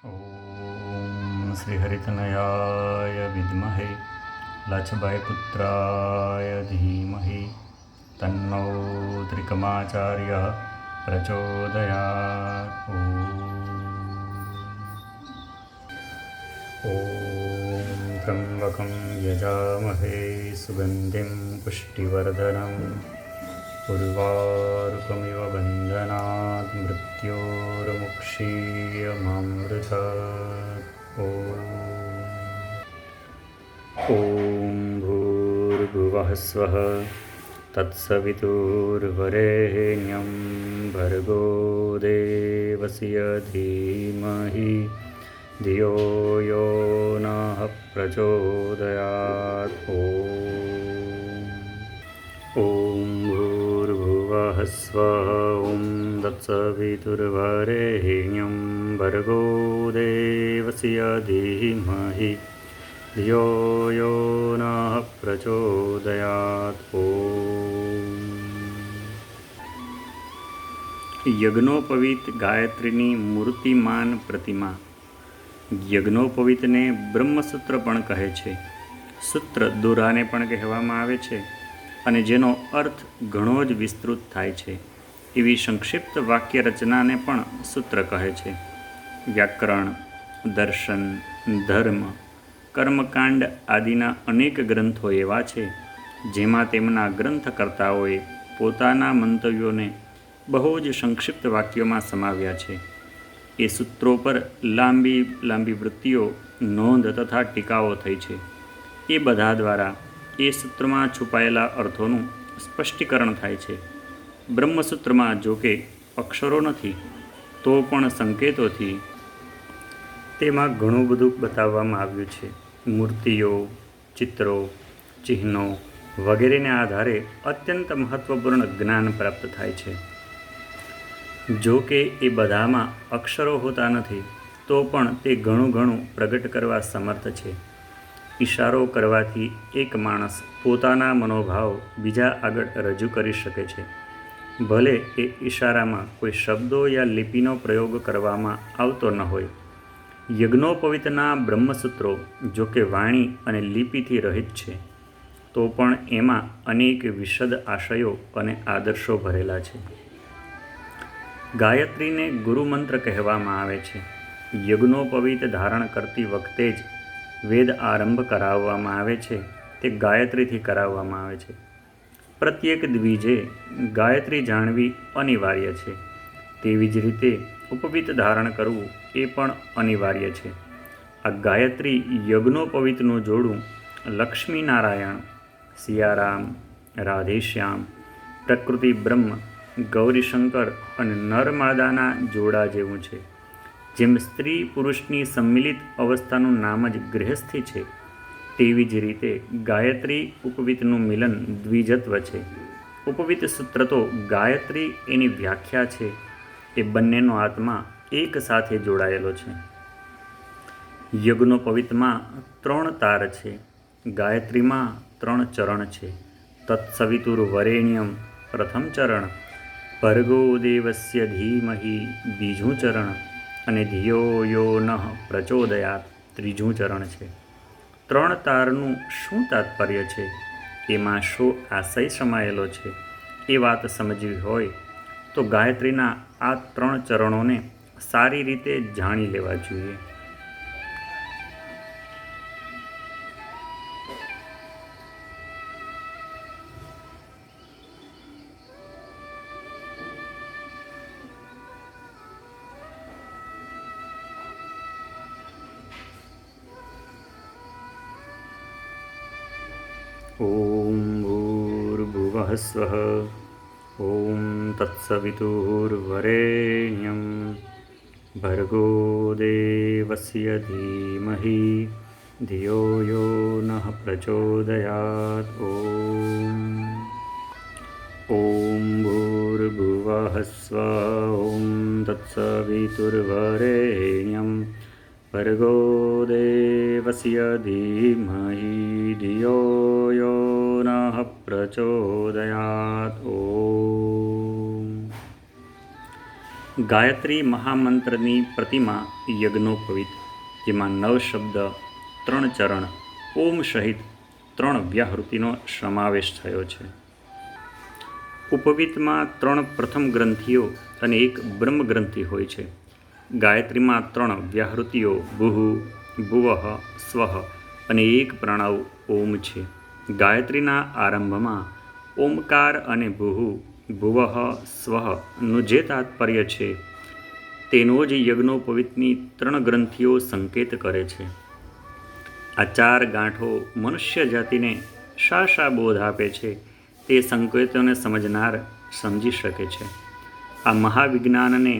ॐ श्रीहरितनयाय विद्महे लक्ष्मीपुत्राय धीमहि तन्नो त्रिकमाचार्यः प्रचोदयात्। ॐ त्र्यम्बकं यजामहे सुगन्धिं पुष्टिवर्धनम् उर्वारुकमिव बन्धनात् मृत्योर्मुक्षीयमामृतात्। ॐ भूर्भुवः स्वः तत्सवितुर्वरेण्यं भर्गो देवस्य धीमहि धियो यो नः प्रचोदयात्। ॐ भूर्भुवः स्वः ॐ तत्सवितुर्वरेण्यं भर्गो देवस्य धीमहि धियो यो नः प्रचोदयात्। યજ્ઞોપવિત ગાયત્રીની મૂર્તિમાન પ્રતિમા। યજ્ઞોપવિતને બ્રહ્મસૂત્ર પણ કહે છે। સૂત્ર દોરાને પણ કહેવામાં આવે છે અને જેનો અર્થ ઘણો જ વિસ્તૃત થાય છે એવી સંક્ષિપ્ત વાક્ય રચનાને પણ સૂત્ર કહે છે। વ્યાકરણ, દર્શન, ધર્મ, કર્મકાંડ આદિના અનેક ગ્રંથો એવા છે જેમાં તેમના ગ્રંથકર્તાઓએ પોતાના મંતવ્યોને બહુ જ સંક્ષિપ્ત વાક્યોમાં સમાવ્યા છે। એ સૂત્રો પર લાંબી લાંબી વૃત્તિઓ, નોંધ તથા ટીકાઓ થઈ છે। એ બધા દ્વારા એ સૂત્રમાં છુપાયેલા અર્થોનું સ્પષ્ટીકરણ થાય છે। બ્રહ્મસૂત્રમાં જો કે અક્ષરો નથી તો પણ સંકેતોથી તેમાં ઘણું બધું બતાવવામાં આવ્યું છે। મૂર્તિઓ, ચિત્રો, ચિહ્નો વગેરેને આધારે અત્યંત મહત્ત્વપૂર્ણ જ્ઞાન પ્રાપ્ત થાય છે। જો કે એ બધામાં અક્ષરો હોતા નથી તો પણ તે ઘણું પ્રગટ કરવા સમર્થ છે। ઇશારો કરવાથી એક માણસ પોતાના મનોભાવ બીજા આગળ રજૂ કરી શકે છે, ભલે એ ઇશારામાં કોઈ શબ્દો યા લિપિનો પ્રયોગ કરવામાં આવતો ન હોય। યજ્ઞોપવિતના બ્રહ્મસૂત્રો જો કે વાણી અને લિપિથી રહિત છે તો પણ એમાં અનેક વિશદ આશયો અને આદર્શો ભરેલા છે। ગાયત્રીને ગુરુમંત્ર કહેવામાં આવે છે। યજ્ઞોપવિત ધારણ કરતી વખતે જ વેદ આરંભ કરાવવામાં આવે છે તે ગાયત્રીથી કરાવવામાં આવે છે। પ્રત્યેક દ્વિજે ગાયત્રી જાણવી અનિવાર્ય છે। તેવી જ રીતે ઉપવિત ધારણ કરવું એ પણ અનિવાર્ય છે। આ ગાયત્રી યજ્ઞોપવિતનું જોડું લક્ષ્મીનારાયણ, સિયારામ, રાધેશ્યામ, પ્રકૃતિ બ્રહ્મ, ગૌરીશંકર અને નરમાદાના જોડા જેવું છે। જેમ સ્ત્રી પુરુષની સંમિલિત અવસ્થાનું નામ જ ગૃહસ્થી છે, તેવી જ રીતે ગાયત્રી ઉપવિતનું મિલન દ્વિજત્વ છે। ઉપવિત સૂત્ર તો ગાયત્રી એની વ્યાખ્યા છે, એ બંનેનો આત્મા એક સાથે જોડાયેલો છે। યજ્ઞોપવિતમાં 3 તાર છે, ગાયત્રીમાં 3 ચરણ છે। તત્સવિતુર્વરેણ્યમ પ્રથમ ચરણ, ભર્ગો દેવસ્ય ધીમહિ બીજું ચરણ અને ધિયો યો નઃ પ્રચોદયાત ત્રીજું ચરણ છે। 3 તારનું શું તાત્પર્ય છે, એમાં શું આશય સમાયેલો છે, એ વાત સમજવી હોય તો ગાયત્રીના આ 3 ચરણોને સારી રીતે જાણી લેવા જોઈએ। ॐ भूर्भुवः स्वः ॐ तत्सवितुर्वरेण्यं भर्गो देवस्य धीमहि धियो यो नः प्रचोदयात्। ॐ भूर्भुवः स्वः ॐ तत्सवितुर्वरेण्यं भर्गो देवस्य धीमहि धियो यो नः प्रचोदयात्। ગાયત્રી મહામંત્રની પ્રતિમા યજ્ઞોપવિત, જેમાં 9 શબ્દ, 3 ચરણ, ઓમ સહિત 3 વ્યાહૃતિનો સમાવેશ થયો છે. ઉપવિતમાં 3 પ્રથમ ગ્રંથિઓ અને 1 બ્રહ્મ ગ્રંથિ હોય છે. ગાયત્રીમાં 3 વ્યાહૃતિઓ ભુઃ, ભુવઃ, સ્વઃ અને 1 પ્રણવ ઓમ છે. ગાયત્રીના આરંભમાં ઓમકાર અને ભુઃ, ભુવઃ, સ્વઃનું જે તાત્પર્ય છે તેનો જ યજ્ઞોપવિતની 3 ગ્રંથિઓ સંકેત કરે છે. આ 4 ગાંઠો મનુષ્ય જાતિને શા બોધ આપે છે તે સંકેતોને સમજનાર સમજી શકે છે. આ મહાવિજ્ઞાનને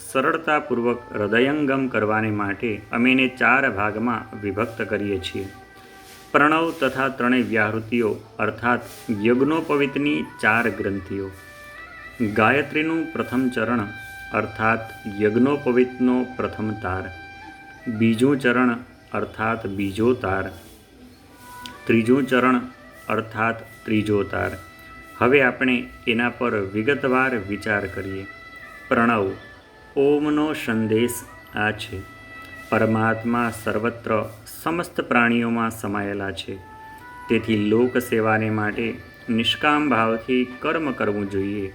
સરળતાપૂર્વક હૃદયંગમ કરવાને માટે અમે એને 4 ભાગમાં વિભક્ત કરીએ છીએ. પ્રણવ તથા 3 વ્યાહૃતિઓ અર્થાત યજ્ઞોપવિતની 4 ગ્રંથિઓ. ગાયત્રીનું પ્રથમ ચરણ અર્થાત યજ્ઞોપવિતનો પ્રથમ તાર, બીજું ચરણ અર્થાત બીજો તાર, ત્રીજું ચરણ અર્થાત ત્રીજો તાર. હવે આપણે એના પર વિગતવાર વિચાર કરીએ. પ્રણવ, ઓમનો સંદેશ આ છે. પરમાત્મા સર્વત્ર સમસ્ત પ્રાણીઓમાં સમાયેલા છે. તેથી લોક સેવાને માટે નિષ્કામ ભાવથી કર્મ કરવું જોઈએ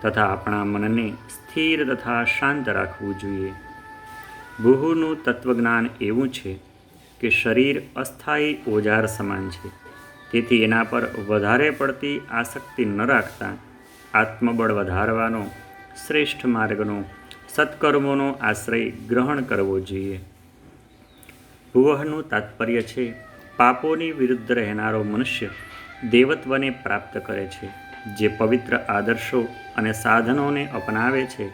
તથા આપણા મનને સ્થિર તથા શાંત રાખવું જોઈએ. ભુઃનું તત્વજ્ઞાન એવું છે કે શરીર અસ્થાયી ઓજાર સમાન છે. તેથી એના પર વધારે પડતી આસક્તિ ન રાખતા આત્મબળ વધારવાનો શ્રેષ્ઠ માર્ગનો સત્કર્મોનો આશ્રય ગ્રહણ કરવો જોઈએ. ભુવઃનું તાત્પર્ય છે પાપોની વિરુદ્ધ રહેનારો મનુષ્ય દેવત્વને પ્રાપ્ત કરે છે. જે પવિત્ર આદર્શો અને સાધનોને અપનાવે છે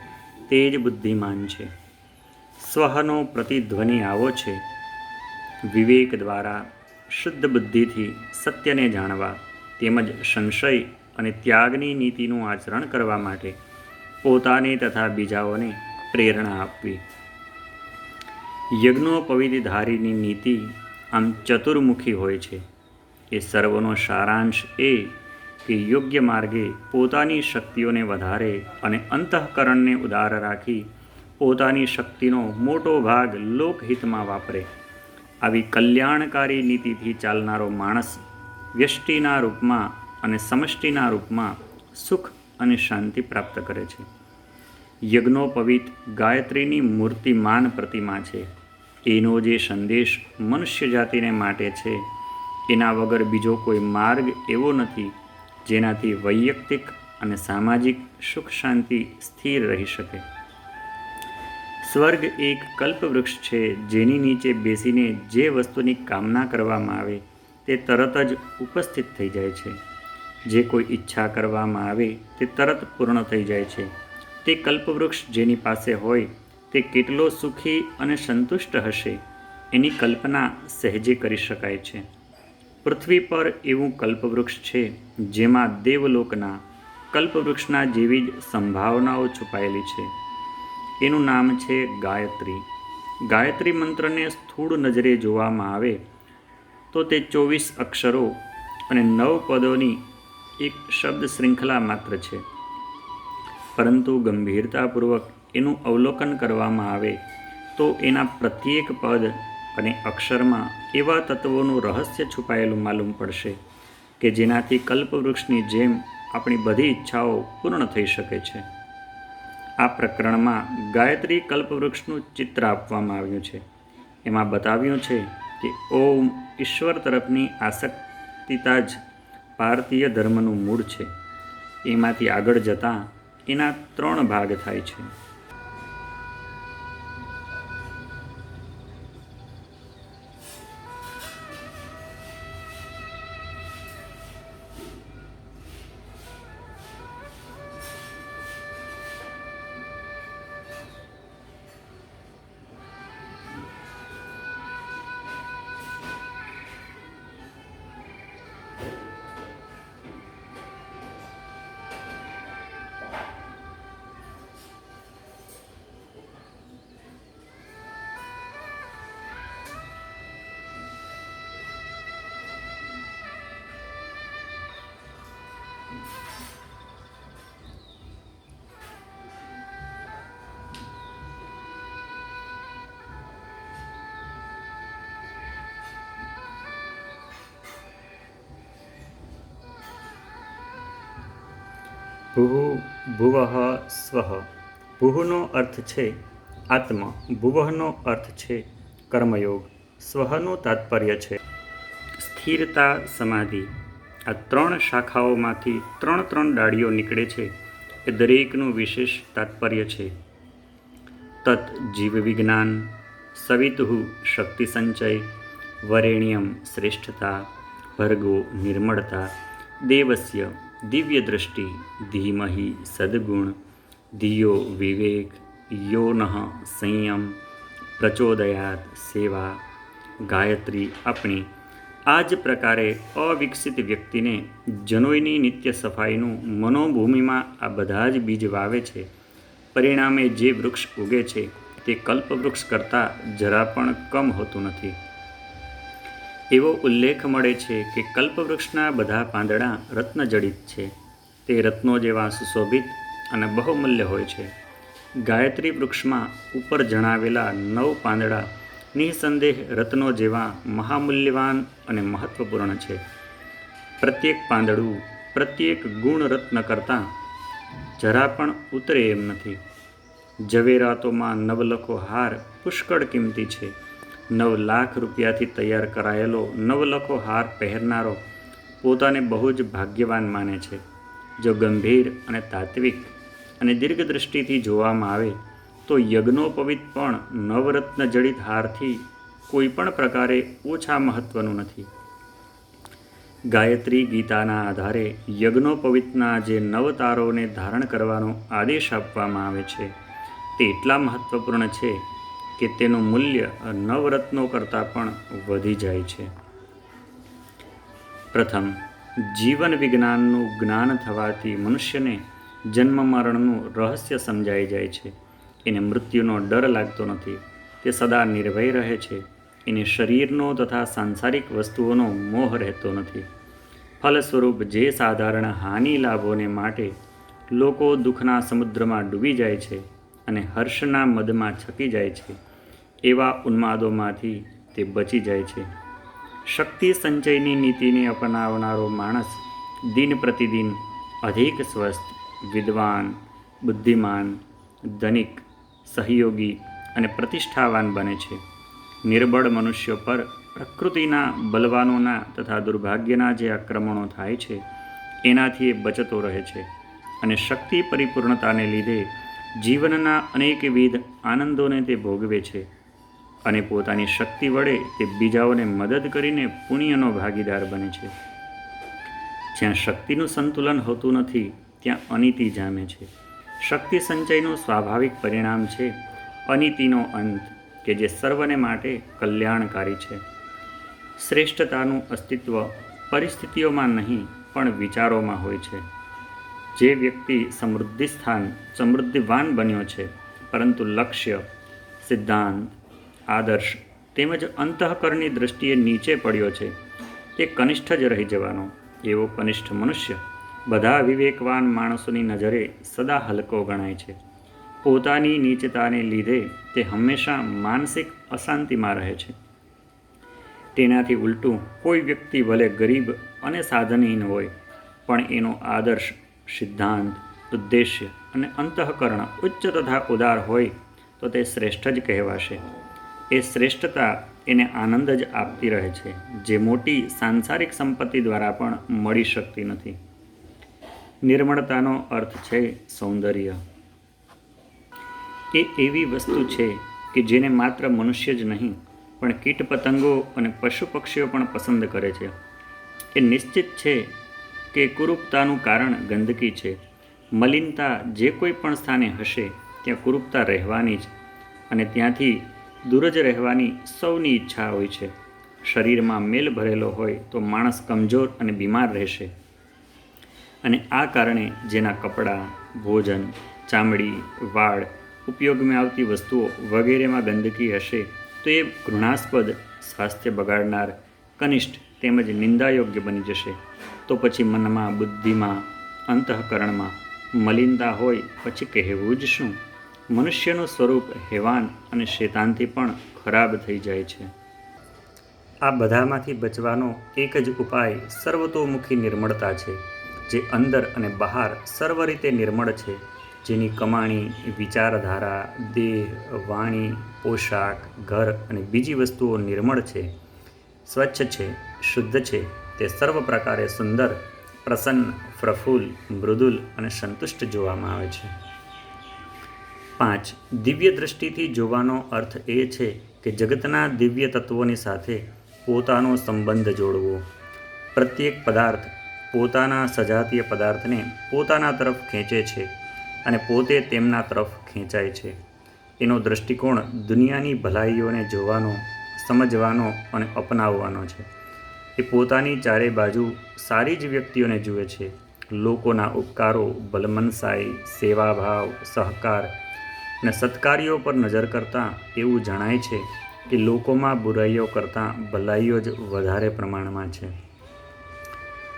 તે જ બુદ્ધિમાન છે. સ્વઃનો પ્રતિધ્વનિ આવો છે. વિવેક દ્વારા શુદ્ધ બુદ્ધિથી સત્યને જાણવા તેમજ સંશય અને ત્યાગની નીતિનું આચરણ કરવા માટે પોતાને તથા બીજાઓને પ્રેરણા આપવી. યજ્ઞોપવિતધારીની નીતિ આમ ચતુર્મુખી હોય છે. એ સર્વનો સારાંશ એ કે યોગ્ય માર્ગે પોતાની શક્તિઓને વધારે અને અંતઃકરણને ઉદાર રાખી પોતાની શક્તિનો મોટો ભાગ લોકહિતમાં વાપરે. આવી કલ્યાણકારી નીતિથી ચાલનારો માણસ વ્યષ્ટિના રૂપમાં અને સમષ્ટિના રૂપમાં સુખ અને શાંતિ પ્રાપ્ત કરે છે. યજ્ઞોપવિત ગાયત્રીની મૂર્તિમાન પ્રતિમા છે. એનો જે સંદેશ મનુષ્ય જાતિને માટે છે એના વગર બીજો કોઈ માર્ગ એવો નથી જેનાથી વૈયક્તિક અને સામાજિક સુખ શાંતિ સ્થિર રહી શકે. સ્વર્ગ એક કલ્પવૃક્ષ છે જેની નીચે બેસીને જે વસ્તુની કામના કરવામાં આવે તે તરત જ ઉપસ્થિત થઈ જાય છે. જે કોઈ ઈચ્છા કરવામાં આવે તે તરત પૂર્ણ થઈ જાય છે. તે કલ્પવૃક્ષ જેની પાસે હોય તે કેટલો સુખી અને સંતુષ્ટ હશે એની કલ્પના સહેજે કરી શકાય છે. પૃથ્વી પર એવું કલ્પવૃક્ષ છે જેમાં દેવલોકના કલ્પવૃક્ષના જેવી જ સંભાવનાઓ છુપાયેલી છે. એનું નામ છે ગાયત્રી. ગાયત્રી મંત્રને સ્થૂળ નજરે જોવામાં આવે તો તે 24 અક્ષરો અને 9 પદોની એક શબ્દ શૃંખલા માત્ર છે. પરંતુ ગંભીરતાપૂર્વક એનું અવલોકન કરવામાં આવે તો એના પ્રત્યેક પદ અને અક્ષરમાં એવા તત્વોનું રહસ્ય છુપાયેલું માલુમ પડશે કે જેનાથી કલ્પવૃક્ષની જેમ આપણી બધી ઈચ્છાઓ પૂર્ણ થઈ શકે છે. આ પ્રકરણમાં ગાયત્રી કલ્પવૃક્ષનું ચિત્ર આપવામાં આવ્યું છે. એમાં બતાવ્યું છે કે ઓમ ઈશ્વર તરફની આસક્તિતા જ ભારતીય ધર્મનું મૂળ છે. એમાંથી આગળ જતાં એના 3 ભાગ થાય છે. ભુઃ ભુવઃ સ્વઃ. ભુઃનો અર્થ છે આત્મ, ભુવઃનો અર્થ છે કર્મયોગ, સ્વઃનું તાત્પર્ય છે સ્થિરતા, સમાધિ. આ 3 શાખાઓમાંથી 3 ડાળીઓ નીકળે છે એ દરેકનું વિશેષ તાત્પર્ય છે. તત જીવ વિજ્ઞાન, સવિતુઃ શક્તિ સંચય, વરેણ્યમ શ્રેષ્ઠતા, ભર્ગો નિર્મળતા, દેવસ્ય દિવ્ય દૃષ્ટિ, ધીમહિ સદ્ગુણ, ધિયો વિવેક, યોનઃ સંયમ, પ્રચોદયાત સેવા. ગાયત્રી આપણી. આ જ પ્રકારે અવિકસિત વ્યક્તિને જનોઈની નિત્ય સફાઈનું મનોભૂમિમાં આ બધા જ બીજ વાવે છે. પરિણામે જે વૃક્ષ ઉગે છે તે કલ્પવૃક્ષ કરતાં જરા પણ કમ હોતું નથી. એવો ઉલ્લેખ મળે છે કે કલ્પવૃક્ષના બધા પાંદડા રત્નજડિત છે. તે રત્નો જેવા સુશોભિત અને બહુમૂલ્ય હોય છે. ગાયત્રી વૃક્ષમાં ઉપર જણાવેલા 9 પાંદડા નિઃસંદેહ રત્નો જેવા મહામૂલ્યવાન અને મહત્વપૂર્ણ છે. પ્રત્યેક પાંદડું પ્રત્યેક ગુણ રત્ન કરતાં જરા પણ ઉતરે એમ નથી. ઝવેરાતોમાં નવલખો હાર પુષ્કળ કિંમતી છે. 9 લાખ રૂપિયાથી તૈયાર કરાયેલો નવલખો હાર પહેરનારો પોતાને બહુ જ ભાગ્યવાન માને છે. જો ગંભીર અને તાત્વિક અને દીર્ઘદ્રષ્ટિથી જોવામાં આવે તો યજ્ઞોપવિત પણ નવરત્ન જડિત હારથી કોઈ પણ પ્રકારે ઓછા મહત્વનું નથી. ગાયત્રી ગીતાના આધારે યજ્ઞોપવિતના જે 9 તારોને ધારણ કરવાનો આદેશ આપવામાં આવે છે તે એટલા મહત્વપૂર્ણ છે કે તેનું મૂલ્ય નવરત્નો કરતાં પણ વધી જાય છે. પ્રથમ, જીવન વિજ્ઞાનનું જ્ઞાન થવાથી મનુષ્યને જન્મ મરણનું રહસ્ય સમજાઈ જાય છે. એને મૃત્યુનો ડર લાગતો નથી. તે સદા નિર્ભય રહે છે. એને શરીરનો તથા સાંસારિક વસ્તુઓનો મોહ રહેતો નથી. ફલસ્વરૂપ જે સાધારણ હાનિ લાભોને માટે લોકો દુઃખના સમુદ્રમાં ડૂબી જાય છે અને હર્ષના મદમાં છકી જાય છે, એવા ઉન્માદોમાંથી તે બચી જાય છે. શક્તિ સંચયની નીતિને અપનાવનારો માણસ દિન પ્રતિદિન અધિક સ્વસ્થ, વિદ્વાન, બુદ્ધિમાન, ધનિક, સહયોગી અને પ્રતિષ્ઠાવાન બને છે. નિર્બળ મનુષ્યો પર પ્રકૃતિના બલવાનોના તથા દુર્ભાગ્યના જે આક્રમણો થાય છે એનાથી એ બચતો રહે છે અને શક્તિ પરિપૂર્ણતાને લીધે જીવનના અનેકવિધ આનંદોને તે ભોગવે છે અને પોતાની શક્તિ વડે તે બીજાઓને મદદ કરીને પુણ્યનો ભાગીદાર બને છે. જ્યાં શક્તિનું સંતુલન હોતું નથી ત્યાં અનીતિ જામે છે. શક્તિ સંચયનું સ્વાભાવિક પરિણામ છે અનીતિનો અંત, કે જે સર્વને માટે કલ્યાણકારી છે. શ્રેષ્ઠતાનું અસ્તિત્વ પરિસ્થિતિઓમાં નહીં પણ વિચારોમાં હોય છે. જે વ્યક્તિ સમૃદ્ધિવાન બન્યો છે પરંતુ લક્ષ્ય, સિદ્ધાંત, આદર્શ તેમજ અંતઃકરણની દૃષ્ટિએ નીચે પડ્યો છે તે કનિષ્ઠ જ રહી જવાનો. એવો કનિષ્ઠ મનુષ્ય બધા વિવેકવાન માણસોની નજરે સદા હલકો ગણાય છે. પોતાની નીચતાને લીધે તે હંમેશા માનસિક અશાંતિમાં રહે છે. તેનાથી ઉલટું કોઈ વ્યક્તિ ભલે ગરીબ અને સાધનહીન હોય પણ એનો આદર્શ, સિદ્ધાંત, ઉદ્દેશ્ય અને અંતઃકરણ ઉચ્ચ તથા ઉદાર હોય તો તે શ્રેષ્ઠ જ કહેવાશે. એ શ્રેષ્ઠતા એને આનંદ જ આપતી રહે છે, જે મોટી સાંસારિક સંપત્તિ દ્વારા પણ મળી શકતી નથી. નિર્મળતાનો અર્થ છે સૌંદર્ય. એ એવી વસ્તુ છે કે જેને માત્ર મનુષ્ય જ નહીં પણ કીટ પતંગો અને પશુ પક્ષીઓ પણ પસંદ કરે છે. એ નિશ્ચિત છે કે કુરૂપતાનું કારણ ગંદકી છે. મલિનતા જે કોઈ પણ સ્થાને હશે ત્યાં કુરૂપતા રહેવાની જ, અને ત્યાંથી દૂર જ રહેવાની સૌની ઈચ્છા હોય છે. શરીરમાં મેલ ભરેલો હોય તો માણસ કમજોર અને બીમાર રહેશે, અને આ કારણે જેના કપડાં, ભોજન, ચામડી, વાળ, ઉપયોગમાં આવતી વસ્તુઓ વગેરેમાં ગંદકી હશે તો એ ઘૃણાસ્પદ, સ્વાસ્થ્ય બગાડનાર, કનિષ્ઠ તેમજ નિંદાયોગ્ય બની જશે. તો પછી મનમાં, બુદ્ધિમાં, અંતઃકરણમાં મલિનતા હોય પછી કહેવું જ શું? મનુષ્યનું સ્વરૂપ હેવાન અને શેતાનથી પણ ખરાબ થઈ જાય છે. આ બધામાંથી બચવાનો એક જ ઉપાય સર્વતોમુખી નિર્મળતા છે. જે અંદર અને બહાર સર્વ રીતે નિર્મળ છે, જેની કમાણી, વિચારધારા, દેહ, વાણી, પોશાક, ઘર અને બીજી વસ્તુઓ નિર્મળ છે, સ્વચ્છ છે, શુદ્ધ છે, તે સર્વ પ્રકારે સુંદર, પ્રસન્ન, પ્રફુલ્લ, મૃદુલ અને સંતુષ્ટ જોવામાં આવે છે. 5. દિવ્ય દૃષ્ટિથી જોવાનો અર્થ એ છે કે જગતના દિવ્ય તત્વોની સાથે પોતાનો સંબંધ જોડવો. પ્રત્યેક પદાર્થ પોતાના સજાતીય પદાર્થને પોતાના તરફ ખેંચે છે અને પોતે તેમના તરફ ખેંચાય છે. એનો દૃષ્ટિકોણ દુનિયાની ભલાઈઓને જોવાનો, સમજવાનો અને અપનાવવાનો છે. એ પોતાની ચારે બાજુ સારી જ વ્યક્તિઓને જુએ છે. લોકોના ઉપકારો, ભલમનસાઈ, સેવાભાવ, સહકાર અને સત્કાર્યો પર નજર કરતાં એવું જણાય છે કે લોકોમાં બુરાઈઓ કરતાં ભલાઈઓ જ વધારે પ્રમાણમાં છે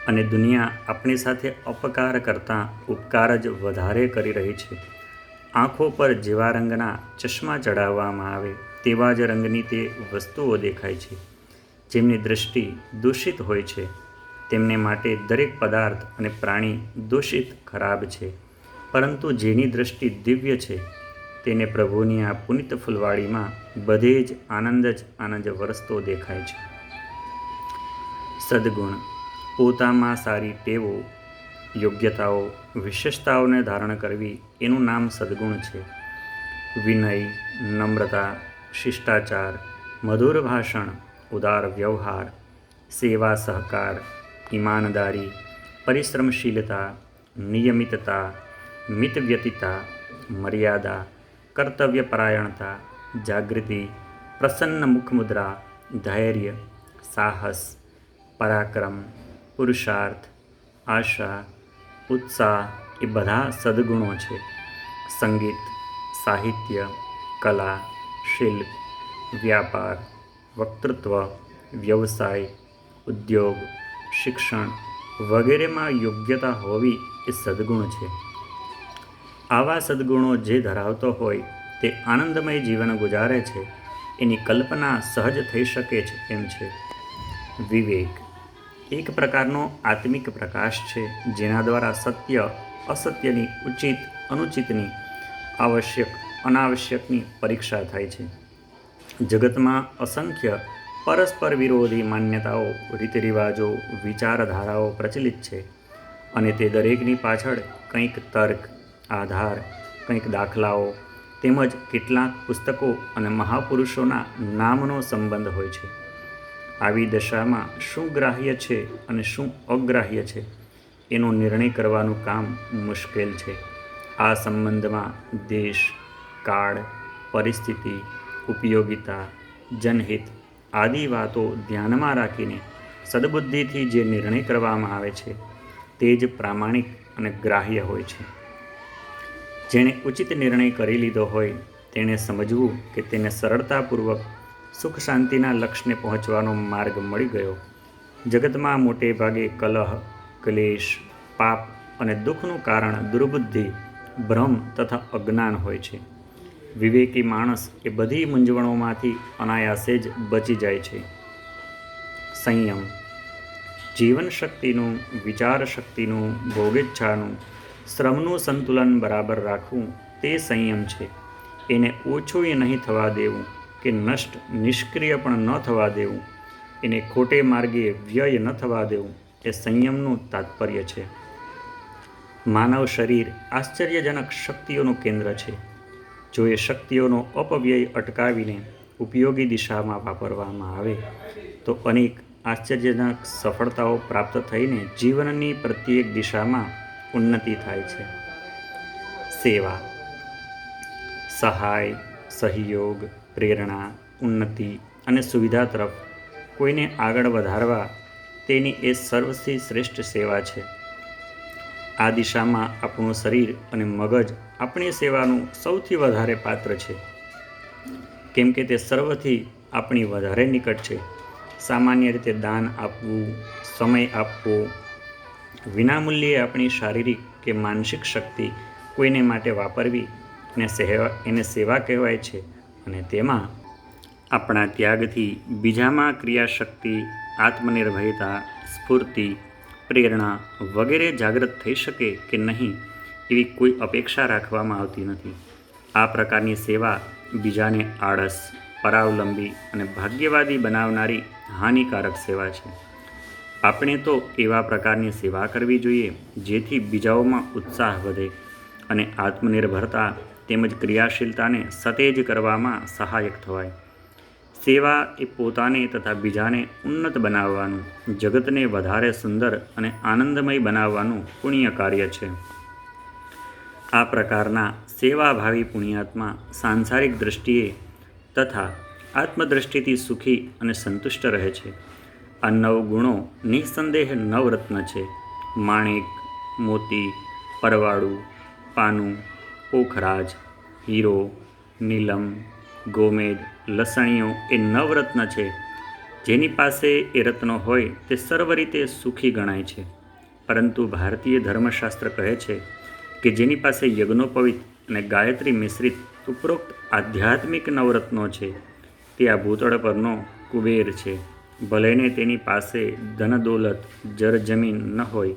અને દુનિયા આપણી સાથે અપકાર કરતાં ઉપકાર જ વધારે કરી રહી છે. આંખો પર જેવા રંગના ચશ્મા ચડાવવામાં આવે તેવા જ રંગની તે વસ્તુઓ દેખાય છે. જેમની દૃષ્ટિ દૂષિત હોય છે તેમને માટે દરેક પદાર્થ અને પ્રાણી દૂષિત, ખરાબ છે, પરંતુ જેની દૃષ્ટિ દિવ્ય છે તેને પ્રભુની આ પુનિત ફૂલવાડીમાં બધે જ આનંદ વરસતો દેખાય છે. સદ્ગુણ પોતામાં સારી ટેવો, યોગ્યતાઓ, વિશેષતાઓને ધારણ કરવી એનું નામ સદ્ગુણ છે. વિનય, નમ્રતા, શિષ્ટાચાર, મધુર ભાષણ, ઉદાર વ્યવહાર, સેવા સહકાર, ઈમાનદારી, પરિશ્રમશીલતા, નિયમિતતા, મિતવ્યતિતા, મર્યાદા, કર્તવ્યપરાયણતા, જાગૃતિ, પ્રસન્ન મુખમુદ્રા, ધૈર્ય, સાહસ, પરાક્રમ, પુરુષાર્થ, આશા, ઉત્સાહ એ બધા સદ્ગુણો છે. સંગીત, સાહિત્ય, કલા, શિલ્પ, વ્યાપાર, વક્તૃત્વ, વ્યવસાય, ઉદ્યોગ, શિક્ષણ વગેરેમાં યોગ્યતા હોવી એ સદ્ગુણ છે. આવા સદ્ગુણો જે ધરાવતો હોય તે આનંદમય જીવન ગુજારે છે એની કલ્પના સહજ થઈ શકે છે એમ છે. વિવેક એક પ્રકારનો આત્મિક પ્રકાશ છે જેના દ્વારા સત્ય અસત્યની, ઉચિત અનુચિતની, આવશ્યક અનાવશ્યકની પરીક્ષા થાય છે. જગતમાં અસંખ્ય પરસ્પર વિરોધી માન્યતાઓ, રીતરિવાજો, વિચારધારાઓ પ્રચલિત છે અને તે દરેકની પાછળ કંઈક તર્ક, આધાર, કંઈક દાખલાઓ તેમજ કેટલાક પુસ્તકો અને મહાપુરુષોના નામનો સંબંધ હોય છે. આવી દશામાં શું ગ્રાહ્ય છે અને શું અગ્રાહ્ય છે એનો નિર્ણય કરવાનું કામ મુશ્કેલ છે. આ સંબંધમાં દેશ, કાળ, પરિસ્થિતિ, ઉપયોગિતા, જનહિત આદિ વાતો ધ્યાનમાં રાખીને સદબુદ્ધિથી જે નિર્ણય કરવામાં આવે છે તે જ પ્રામાણિક અને ગ્રાહ્ય હોય છે. જેણે ઉચિત નિર્ણય કરી લીધો હોય તેણે સમજવું કે તેને સરળતાપૂર્વક સુખ શાંતિના લક્ષ્યને પહોંચવાનો માર્ગ મળી ગયો. જગતમાં મોટે ભાગે કલહ, ક્લેશ, પાપ અને દુઃખનું કારણ દુર્બુદ્ધિ, ભ્રમ તથા અજ્ઞાન હોય છે. વિવેકી માણસ એ બધી મૂંઝવણોમાંથી અનાયાસે જ બચી જાય છે. સંયમ જીવન શક્તિનું, વિચાર શક્તિનું, ભોગેચ્છાનું, શ્રમનું સંતુલન બરાબર રાખવું તે સંયમ છે. એને ઓછું નહીં થવા દેવું કે નષ્ટ, નિષ્ક્રિય પણ ન થવા દેવું, એને ખોટે માર્ગે વ્યય ન થવા દેવું એ સંયમનું તાત્પર્ય છે. માનવ શરીર આશ્ચર્યજનક શક્તિઓનું કેન્દ્ર છે. જો એ શક્તિઓનો અપવ્યય અટકાવીને ઉપયોગી દિશામાં વાપરવામાં આવે તો અનેક આશ્ચર્યજનક સફળતાઓ પ્રાપ્ત થઈને જીવનની પ્રત્યેક દિશામાં ઉન્નતિ થાય છે. સેવા સહાય, સહયોગ, પ્રેરણા, ઉન્નતિ અને સુવિધા તરફ કોઈને આગળ વધારવા તેની એ સર્વથી શ્રેષ્ઠ સેવા છે. આ દિશામાં આપણું શરીર અને મગજ આપણી સેવાનું સૌથી વધારે પાત્ર છે, કેમ કે તે સર્વથી આપણી વધારે નિકટ છે. સામાન્ય રીતે દાન આપવું, સમય આપવો, વિનામૂલ્યે આપણી શારીરિક કે માનસિક શક્તિ કોઈને માટે વાપરવી એને સેવા કહેવાય છે અને તેમાં આપણા ત્યાગથી બીજામાં ક્રિયાશક્તિ, આત્મનિર્ભરતા, સ્ફૂર્તિ, પ્રેરણા વગેરે જાગૃત થઈ શકે કે નહીં એવી કોઈ અપેક્ષા રાખવામાં આવતી નથી. આ પ્રકારની સેવા બીજાને આળસ, પરાવલંબી અને ભાગ્યવાદી બનાવનારી હાનિકારક સેવા છે. આપણે તો એવા પ્રકારની સેવા કરવી જોઈએ જેથી બીજાઓમાં ઉત્સાહ વધે અને આત્મનિર્ભરતા તેમજ ક્રિયાશીલતાને સતેજ કરવામાં સહાયક થવાય. સેવા એ પોતાને તથા બીજાને ઉન્નત બનાવવાનું, જગતને વધારે સુંદર અને આનંદમય બનાવવાનું પુણ્ય કાર્ય છે. આ પ્રકારના સેવાભાવી પુણ્યાત્મા સાંસારિક દૃષ્ટિએ તથા આત્મદૃષ્ટિથી સુખી અને સંતુષ્ટ રહે છે. આ 9 ગુણો નિઃસંદેહ નવરત્ન છે. માણેક, મોતી, પરવાળું, પાનું, પોખરાજ, હીરો, નીલમ, ગોમેદ, લસણીઓ એ નવરત્ન છે. જેની પાસે એ રત્નો હોય તે સર્વ રીતે સુખી ગણાય છે. પરંતુ ભારતીય ધર્મશાસ્ત્ર કહે છે કે જેની પાસે યજ્ઞોપવિત અને ગાયત્રી મિશ્રિત ઉપરોક્ત આધ્યાત્મિક નવરત્નો છે તે આ ભૂતળ પરનો કુબેર છે. ભલેને તેની પાસે ધનદોલત, જર જમીન ન હોય,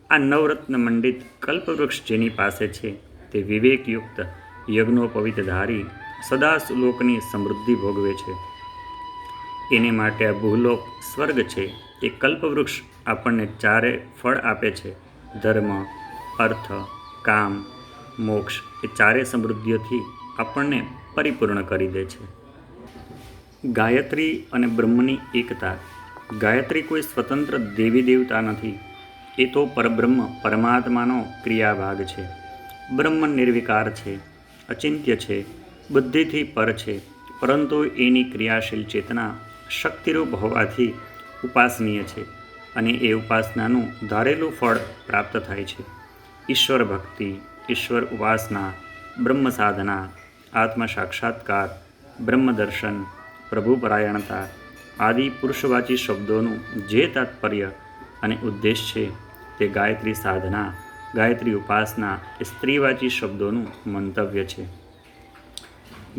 આ નવરત્ન મંડિત કલ્પવૃક્ષ જેની પાસે છે તે વિવેકયુક્ત યજ્ઞોપવિત ધારી સદા સુલોકની સમૃદ્ધિ ભોગવે છે. એને માટે આ ભૂલોક સ્વર્ગ છે. એ કલ્પવૃક્ષ આપણને 4 ફળ આપે છે: ધર્મ, અર્થ, કામ, મોક્ષ. એ 4 સમૃદ્ધિઓથી આપણને પરિપૂર્ણ કરી દે છે. ગાયત્રી અને બ્રહ્મની એકતા. ગાયત્રી કોઈ સ્વતંત્ર દેવી દેવતા નથી. એ તો પરબ્રહ્મ પરમાત્માનો ક્રિયાભાગ છે. બ્રહ્મ નિર્વિકાર છે, અચિંત્ય છે, બુદ્ધિથી પર છે, પરંતુ એની ક્રિયાશીલ ચેતના શક્તિરૂપ હોવાથી ઉપાસનીય છે અને એ ઉપાસનાનું ધારેલું ફળ પ્રાપ્ત થાય છે. ઈશ્વર ભક્તિ, ઈશ્વર ઉપાસના, બ્રહ્મ સાધના, આત્મ સાક્ષાત્કાર, બ્રહ્મ દર્શન, પ્રભુપરાયણતા આદિ પુરુષવાચી શબ્દોનું જે તાત્પર્ય અને ઉદ્દેશ છે તે ગાયત્રી સાધના, ગાયત્રી ઉપાસના એ સ્ત્રીવાચી શબ્દોનું મંતવ્ય છે.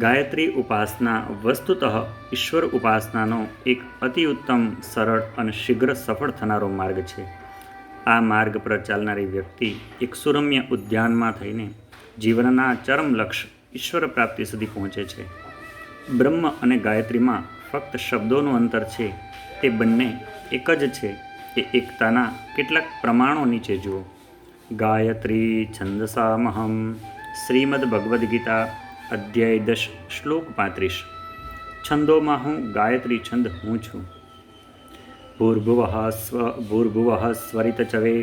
ગાયત્રી ઉપાસના વસ્તુતઃ ઈશ્વર ઉપાસનાનો એક અતિ ઉત્તમ, સરળ અને શીઘ્ર સફળ થનારો માર્ગ છે. આ માર્ગ પર ચાલનારી વ્યક્તિ એક સુરમ્ય ઉદ્યાનમાં થઈને જીવનના ચરમ લક્ષ્ય ઈશ્વર પ્રાપ્તિ સુધી પહોંચે છે. બ્રહ્મ અને ગાયત્રીમાં ફક્ત શબ્દોનું અંતર છે. તે બંને એક જ છે. એ એકતાના કેટલાક પ્રમાણો નીચે જુઓ. ગાયત્રી છંદસામહમ. શ્રીમદ ભગવદ્ ગીતા અધ્યાય 10 શ્લોક 35. છંદોમાં હું ગાયત્રી છંદ હું છું. ભૂર્ભુવઃ સ્વરિત ચવે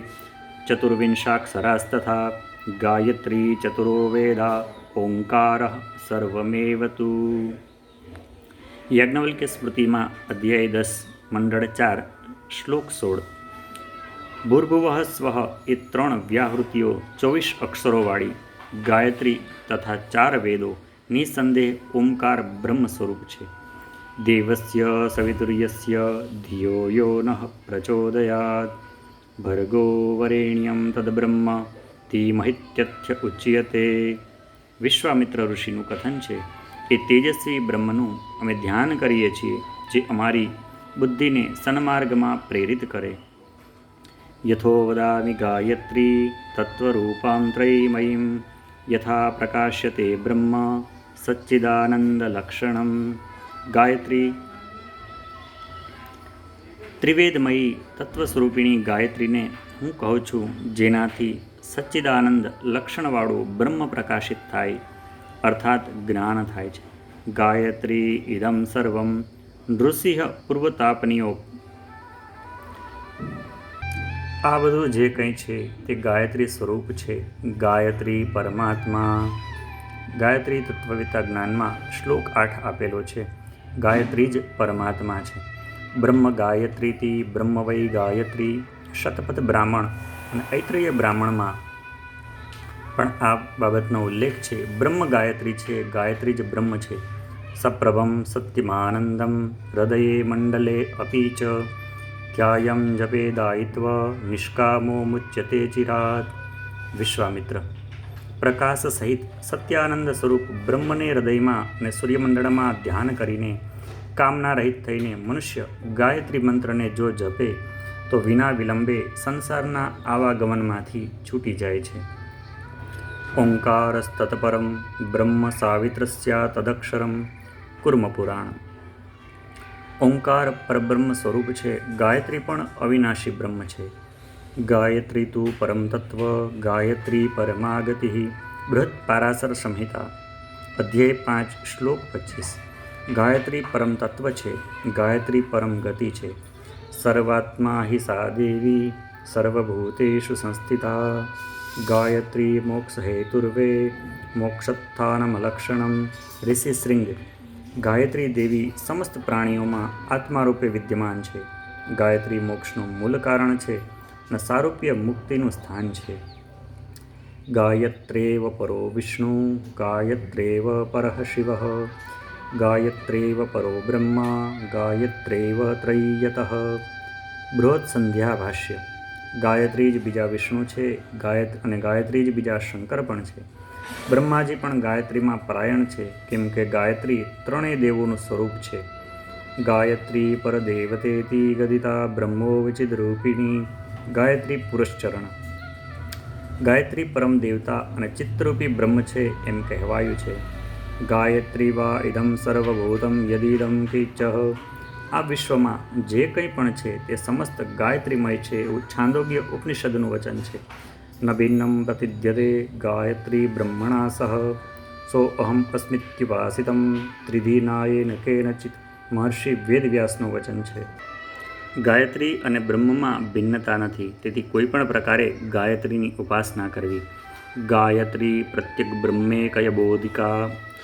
ચતુર્વિંશાક્ષરાસ્તથા ગાયત્રી ચતુરો વેદા ઓંકારઃ સર્વમેવ તુ. યાજ્ઞવલ્ક્ય સ્મૃતિમાં અધ્યાય 10 મંડળ 4 શ્લોક 16. ભૂર્ભુવઃ સ્વઃ એ 3 વ્યાહૃતિઓ 24 અક્ષરોવાળી ગાયત્રી તથા 4 વેદો નિસંદેહ ઓમકાર બ્રહ્મ સ્વરૂપ છે. દેવસ્ય સવિતુર્યસ્ય ધિયો યો નઃ પ્રચોદયાત ભર્ગો વરેણ્યમ તદ્બ્રહ્મ ધીમહિત્યથ્ય ઉચ્યતે. વિશ્વામિત્ર ઋષિનું કથન છે એ તેજસ્વી બ્રહ્મનું અમે ધ્યાન કરીએ છીએ જે અમારી બુદ્ધિને સન્માર્ગમાં પ્રેરિત કરે. યથો વદામિ ગાયત્રી તત્વરૂપાં ત્રયીમયીં યથા પ્રકાશ્યતે બ્રહ્મ સચ્ચિદાનંદલક્ષણમ. ગાયત્રી ત્રિવેદમયી તત્વ સ્વરૂપિણી ગાયત્રીને હું કહું છું, જેનાથી સચ્ચિદાનંદ લક્ષણવાળું બ્રહ્મ પ્રકાશિત થાય, અર્થાત જ્ઞાન થાય છે. ગાયત્રી ઇદમ સર્વમ નૃસિંહ પૂર્વતાપનીયો. આ બધું જે કંઈ છે તે ગાયત્રી સ્વરૂપ છે. ગાયત્રી પરમાત્મા. ગાયત્રી તત્વવિતા જ્ઞાનમાં શ્લોક 8 આપેલો છે. ગાયત્રી જ પરમાત્મા છે. બ્રહ્મ ગાયત્રીથી બ્રહ્મ વૈ ગાયત્રી. શતપથ બ્રાહ્મણ અને ઐત્રેય બ્રાહ્મણમાં પણ આ બાબતનો ઉલ્લેખ છે. બ્રહ્મ ગાયત્રી છે, ગાયત્રી જ બ્રહ્મ છે. સપ્રભમ સત્યમાનંદમ હૃદયે મંડલે અપી ચ ધ્યાયમ જપે દાયિત્વ નિષ્કામો મુચ્યતે ચિરાત. વિશ્વામિત્ર, પ્રકાશ સહિત સત્યાનંદ સ્વરૂપ બ્રહ્મને હૃદયમાં અને સૂર્યમંડળમાં ધ્યાન કરીને કામના રહિત થઈને મનુષ્ય ગાયત્રી મંત્રને જો જપે તો વિના વિલંબે સંસારના આવાગમનમાંથી છૂટી જાય છે. ઓંકારસ્તત્પરમ બ્રહ્મ સાવિત્રસ્યા તદક્ષરમ કુર્મ પુરાણ. ઓંકાર પરબ્રહ્મ સ્વરૂપ છે. ગાયત્રી પણ અવિનાશી બ્રહ્મ છે. ગાયત્રી તું પરમ તત્વ ગાયત્રી પરમાગતિ. બૃહદ પારાશર સંહિતા અધ્યાય 5 શ્લોક 25. ગાયત્રી પરમ તત્વ છે. ગાયત્રી પરમ ગતિ છે. સર્વાત્મા હિ સા દેવી સર્વભૂતેષુ સંસ્થિતા. ગાયત્રી મોક્ષ હેતુર્વે મોક્ષસ્થાનમલક્ષણમ. ઋષિશૃંગ. ગાયત્રી દેવી સમસ્ત પ્રાણીઓમાં આત્મારૂપે વિદ્યમાન છે. ગાયત્રી મોક્ષનું મૂળ કારણ છે અને સારૂપ્ય મુક્તિનું સ્થાન છે. ગાયત્રેવ પરો વિષ્ણુ ગાયત્રેવ પરઃ શિવ ગાયત્રેવ પરો બ્રહ્મા ગાયત્રેવ ત્રય્યતઃ. બૃહદ સંધ્યા ભાષ્ય. ગાયત્રી જ બીજા વિષ્ણુ છે અને ગાયત્રી જ બીજા શંકર પણ છે. બ્રહ્માજી પણ ગાયત્રીમાં પરાયણ છે, કેમ કે ગાયત્રી ત્રણેય દેવોનું સ્વરૂપ છે. ગાયત્રી પરદેવતેતિ ગદિતા બ્રહ્મો વિચિદરૂપિણી. ગાયત્રી પુરશ્ચરણ. ગાયત્રી પરમ દેવતા અને ચિત્તરૂપી બ્રહ્મ છે એમ કહેવાયું છે. ગાયત્રી વા ઇદમ સર્વભૂતમ યદિદમ કિંચ. આ વિશ્વમાં જે કંઈ પણ છે તે સમસ્ત ગાયત્રીમય છે એવું છાંદોગ્ય ઉપનિષદનું વચન છે. ન ભિન્નમ પ્રતિદ્યતે ગાયત્રી બ્રહ્મણા સહ સો અહમ અસ્મિત્યુપાસિતમ ત્રિધિનાયેન કેનચિત. મહર્ષિ વેદવ્યાસનું વચન છે. ગાયત્રી અને બ્રહ્મમાં ભિન્નતા નથી, તેથી કોઈ પણ પ્રકારે ગાયત્રીની ઉપાસના કરવી. ગાયત્રી પ્રત્યક બ્રહ્મેકય બોધિકા.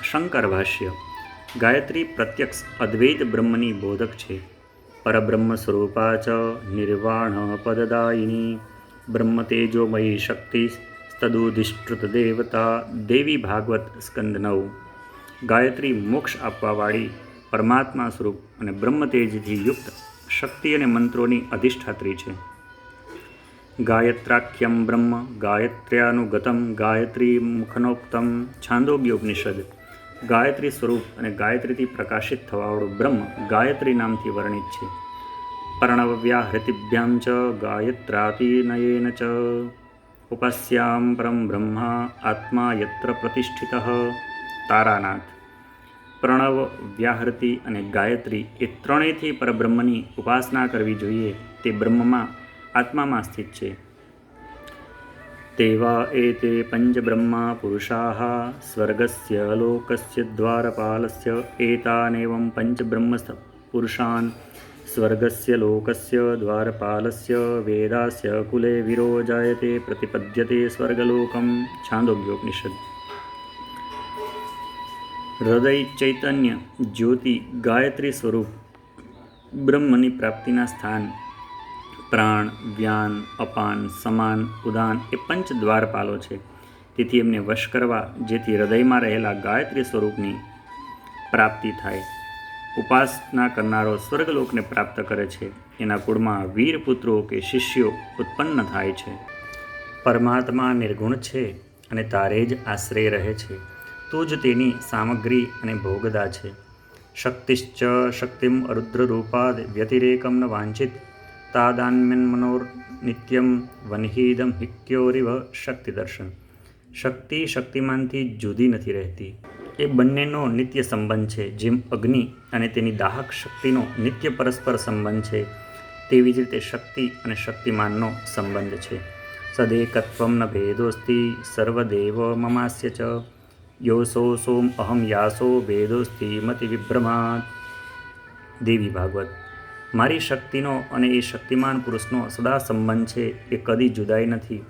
શંકર ભાષ્ય. ગાયત્રી પ્રત્યક્ષ અદ્વૈત બ્રહ્મની બોધક છે. પરબ્રહ્મ સ્વરૂપા ચ નિર્વાણ પદદાયિની. બ્રહ્મ તેજોમયી શક્તિ તદુધિષ્ઠૃત દેવતા. દેવી ભાગવત સ્કંદ 9. ગાયત્રી મોક્ષ આપવાવાળી પરમાત્મા સ્વરૂપ અને બ્રહ્મ તેજથી યુક્ત શક્તિ અને મંત્રોની અધિષ્ઠાત્રી છે. ગાયત્રાખ્યમ બ્રહ્મ ગાયત્ર્યાનુગતમ ગાયત્રી મુખનોક્તમ. છાંદોગ્ય ઉપનિષદ. ગાયત્રી સ્વરૂપ અને ગાયત્રીથી પ્રકાશિત થવાવાળું બ્રહ્મ ગાયત્રી નામથી વર્ણિત છે. પર્ણવ્યાહૃતિભ્યામ ચ ગાયત્રાતિનયેન ચ. ઉપાસ્યામ પરમ બ્રહ્મા આત્મા યત્ર પ્રતિષ્ઠિતઃ. તારાનાથ. પ્રણવ, વ્યાહૃતિ અને ગાયત્રી એ ત્રણેયથી પરબ્રહ્મની ઉપાસના કરવી જોઈએ. તે બ્રહ્મમાં આત્મામાં સ્થિત છે. તેવા એતે પંચબ્રહ્મા પુરુષાઃ સ્વર્ગસ્ય લોકસ્ય દ્વારપાલસ્ય. એતાનેવં પંચબ્રહ્મ પુરુષાન સ્વર્ગસ્ય લોકસ્ય દ્વારપાલસ્ય વેદાસ્ય કુલે વિરોજાયતે પ્રતિપદ્યતે સ્વર્ગલોકમ. છાંદોગ્યોપનિષદ. હૃદય ચૈતન્ય જ્યોતિ ગાયત્રી સ્વરૂપ બ્રહ્મની પ્રાપ્તિના સ્થાન પ્રાણ, વ્યાન, અપાન, સમાન, ઉદાન એ પંચ દ્વારપાલો છે. તેથી એમને વશ કરવા, જેથી હૃદયમાં રહેલા ગાયત્રી સ્વરૂપની પ્રાપ્તિ થાય. ઉપાસના કરનારો સ્વર્ગલોકને પ્રાપ્ત કરે છે. એના કુળમાં વીરપુત્રો કે શિષ્યો ઉત્પન્ન થાય છે. પરમાત્મા નિર્ગુણ છે અને તારે જ આશ્રય રહે છે. તું જ તેની સામગ્રી અને ભોગદા છે. શક્તિશ્ચ શક્તિમ અરુદ્રરૂપાદ વ્યતિરેકમ ન વાંચિત તાદાન્યન્મનોર નિત્યમ વનહિદમ હિક્યોરિવ. શક્તિ દર્શન. શક્તિ શક્તિમાનથી જુદી નથી રહેતી. એ બંનેનો નિત્ય સંબંધ છે. જેમ અગ્નિ અને તેની દાહક શક્તિનો નિત્ય પરસ્પર સંબંધ છે, તેવી જ રીતે શક્તિ અને શક્તિમાનનો સંબંધ છે. સદેકત્વમ ન ભેદોસ્તિ સર્વદેવ મમાસ્ય ચ. યોસો સોમ અહમ યાસો ભેદોસ્તિ મતિ વિભ્રમાત. દેવી ભાગવત. મારી શક્તિનો અને એ શક્તિમાન પુરુષનો સદા સંબંધ છે. એ કદી જુદાઈ નથી.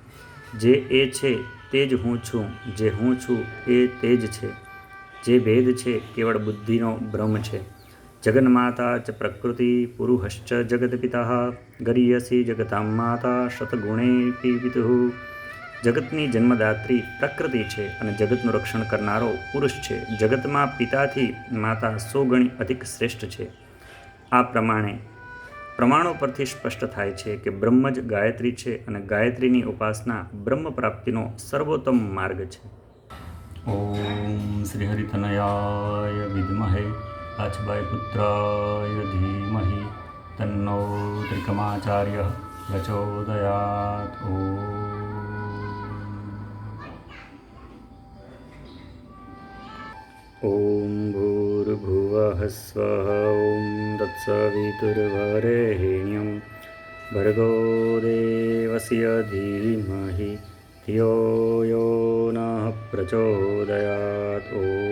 જે એ છે તે જ હું છું, જે હું છું એ તે જ છે. જે ભેદ છે કેવળ બુદ્ધિનો ભ્રમ છે. જગન્માતા ચ પ્રકૃતિ પુરુષશ્ચ જગતપિતા ગરીયસી જગતામ માતા શતગુણેપી પિતુઃ. જગતની જન્મદાત્રી પ્રકૃતિ છે અને જગતનું રક્ષણ કરનારો પુરુષ છે. જગતમાં પિતાથી માતા 100 ગણી અધિક શ્રેષ્ઠ છે. આ પ્રમાણો પરથી સ્પષ્ટ થાય છે કે બ્રહ્મ જ ગાયત્રી છે અને ગાયત્રીની ઉપાસના બ્રહ્મ પ્રાપ્તિનો સર્વોત્તમ માર્ગ છે. ઓમ શ્રી હરિતનયાય વિદ્મહે વાજબાય પુત્રાય ધીમહિ तन्नो त्रिकमाचार्यः प्रचोदयात्। ॐ भूर्भुवः स्वः ॐ तत्सवितुर्वरेण्यं भर्गो देवस्य धीमहि धियो यो नः प्रचोदयात्। ॐ